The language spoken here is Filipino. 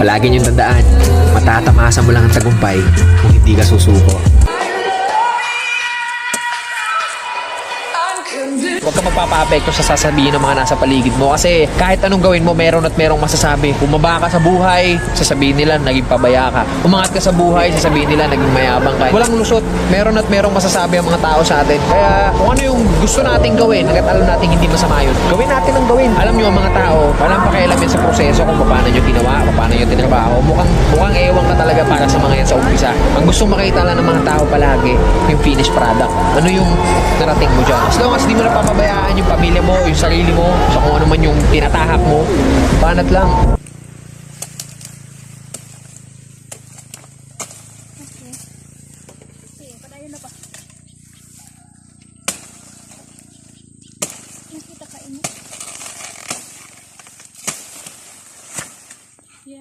Palagi niyong tandaan, matatamasa mo lang ang tagumpay kung hindi ka susuko. Huwag ka magpapa-apekto sa sasabihin ng mga nasa paligid mo kasi kahit anong gawin mo, meron at merong masasabi. Bumaba ka sa buhay, sasabihin nila naging pabaya ka. Umangat ka sa buhay, sasabihin nila naging mayabang ka. Walang lusot, meron at merong masasabi ang mga tao sa atin. Kaya kung ano yung gusto nating gawin, hanggat alam natin hindi masama yun, gawin natin ang gawin. Alam nyo ang mga tao, walang pakialam yan sa proseso kung paano nyo ginawa, paano nyo tinrabaho. Mukhang ewan ka talaga para sa mga yan sa umpisa. Ang gustong makita lang ng mga tao palagi, yung finished product. Ano yung narating mo dyan. As long as di mo napapabayaan yung pamilya mo, yung sarili mo, sa kung ano man yung tinatahak mo, banat lang. Okay, padayon na pa.